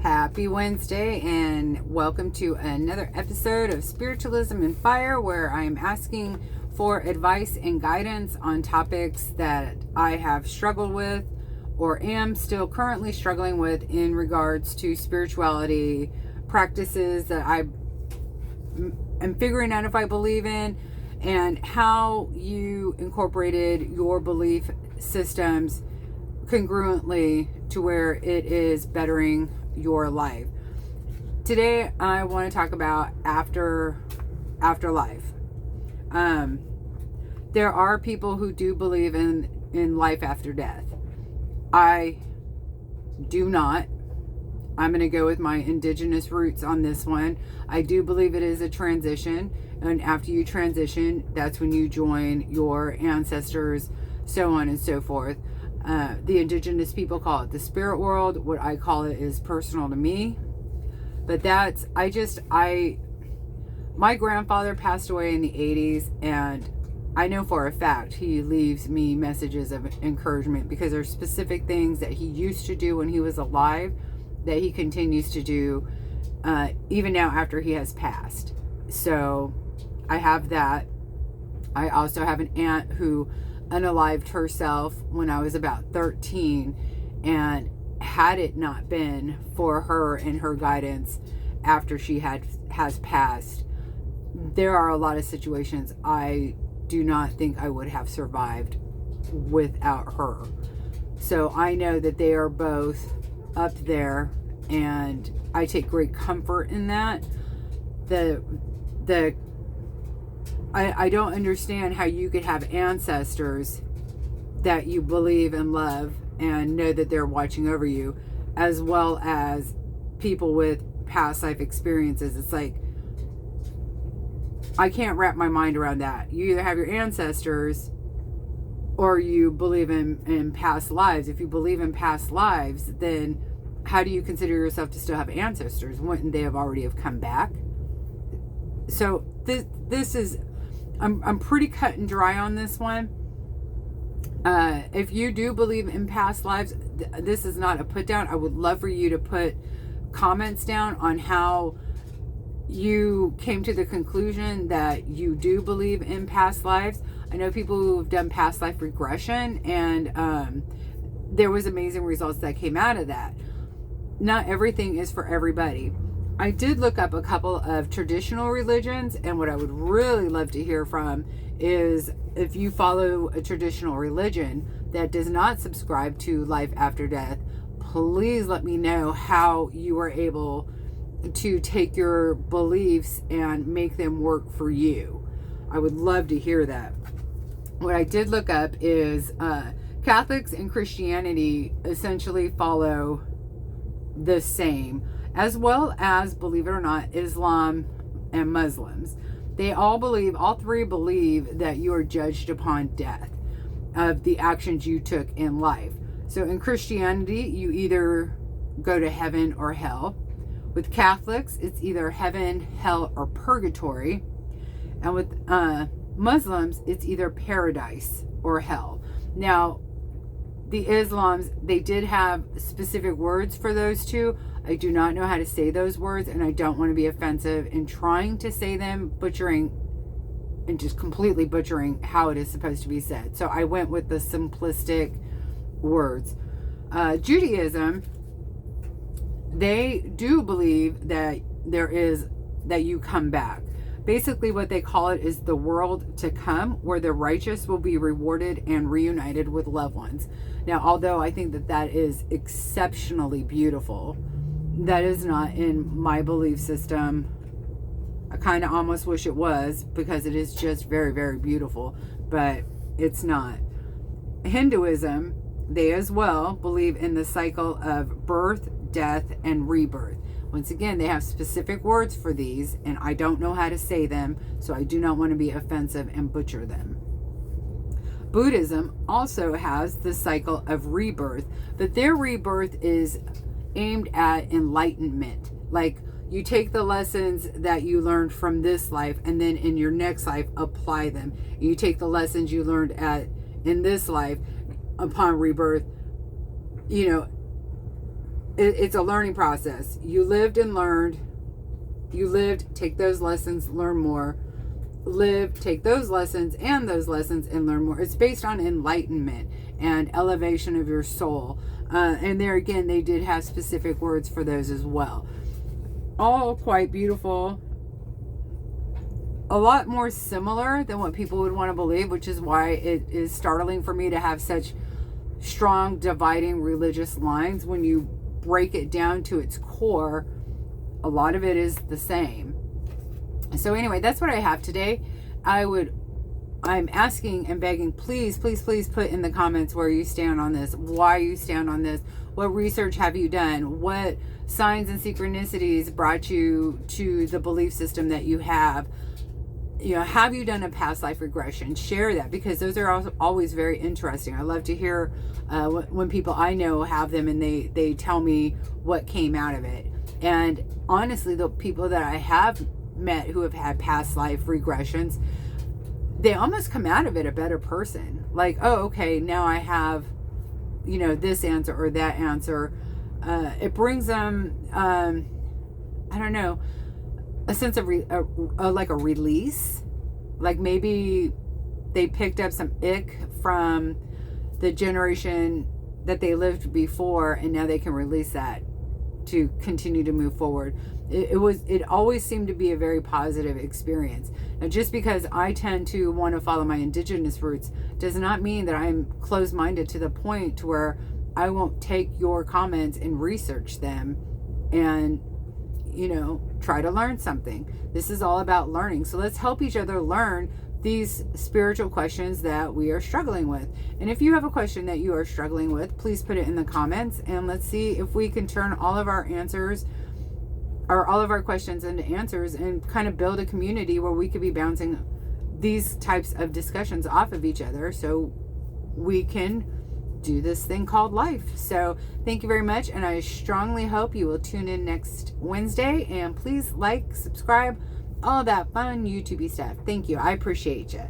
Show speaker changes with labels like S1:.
S1: Happy Wednesday and welcome to another episode of Spiritualism and Fire, where I am asking for advice and guidance on topics that I have struggled with or am still currently struggling with in regards to spirituality practices that I am figuring out if I believe in, and how you incorporated your belief systems congruently to where it is bettering your life. Today I want to talk about afterlife. There are people who do believe in life after death. I do not. I'm going to go with my indigenous roots on this one. I do believe it is a transition, and after you transition, that's when you join your ancestors, so on and so forth. The indigenous people call it the spirit world. What I call it is personal to me. But my grandfather passed away in the 80s, and I know for a fact he leaves me messages of encouragement, because there's specific things that he used to do when he was alive that he continues to do even now after he has passed. So I have that. I also have an aunt who unalived herself when I was about 13, and had it not been for her and her guidance after she has passed, there are a lot of situations I do not think I would have survived without her. So I know that they are both up there, and I take great comfort in that. I don't understand how you could have ancestors that you believe and love and know that they're watching over you, as well as people with past life experiences. It's like, I can't wrap my mind around that. You either have your ancestors or you believe in past lives. If you believe in past lives, then how do you consider yourself to still have ancestors? Wouldn't they have already have come back? So this is, I'm pretty cut and dry on this one. If you do believe in past lives, this is not a put down. I would love for you to put comments down on how you came to the conclusion that you do believe in past lives. I know people who have done past life regression, and there was amazing results that came out of that. Not everything is for everybody. I did look up a couple of traditional religions, and what I would really love to hear from is, if you follow a traditional religion that does not subscribe to life after death, please let me know how you were able to take your beliefs and make them work for you. I would love to hear that. What I did look up is Catholics and Christianity essentially follow the same, as well as, believe it or not, Islam and Muslims. They all three believe that you are judged upon death of the actions you took in life. So in Christianity, you either go to heaven or hell. With Catholics, it's either heaven, hell, or purgatory. And with Muslims, it's either paradise or hell. Now, the Islams, they did have specific words for those two. I do not know how to say those words, and I don't want to be offensive in trying to say them, butchering and just completely butchering how it is supposed to be said. So I went with the simplistic words. Judaism, they do believe that that you come back. Basically what they call it is the world to come, where the righteous will be rewarded and reunited with loved ones. Now, although I think that is exceptionally beautiful, that is not in my belief system. I kind of almost wish it was, because it is just very, very beautiful, but it's not. Hinduism, they as well believe in the cycle of birth, death, and rebirth. Once again, they have specific words for these, and I don't know how to say them, so I do not want to be offensive and butcher them. Buddhism also has the cycle of rebirth, but their rebirth is aimed at enlightenment. Like, you take the lessons that you learned from this life, and then in your next life apply them. You take the lessons you learned in this life upon rebirth, it's a learning process. You lived and learned. You lived, take those lessons, learn more. Live, take those lessons and learn more. It's based on enlightenment and elevation of your soul. And there again, they did have specific words for those as well. All quite beautiful. A lot more similar than what people would want to believe, which is why it is startling for me to have such strong dividing religious lines. When you break it down to its core, a lot of it is the same. So anyway, that's what I have today. I'm asking and begging, please, please, please put in the comments where you stand on this, why you stand on this, what research have you done, what signs and synchronicities brought you to the belief system that you have. You know, have you done a past life regression? Share that, because those are always very interesting. I love to hear when people I know have them and they tell me what came out of it. And honestly, the people that I have met who have had past life regressions, they almost come out of it a better person. Like, oh, okay, now I have, you know, this answer or that answer. It brings them, I don't know, a sense of like a release. Like maybe they picked up some ick from the generation that they lived before, and now they can release that to continue to move forward. It always seemed to be a very positive experience. Now, just because I tend to want to follow my indigenous roots does not mean that I'm closed-minded to the point to where I won't take your comments and research them and, you know, try to learn something. This is all about learning. So let's help each other learn these spiritual questions that we are struggling with. And if you have a question that you are struggling with, please put it in the comments, and let's see if we can turn all of our answers or all of our questions into answers and kind of build a community where we could be bouncing these types of discussions off of each other so we can do this thing called life. So thank you very much, and I strongly hope you will tune in next Wednesday, and please like, subscribe, all that fun YouTubey stuff. Thank you. I appreciate you.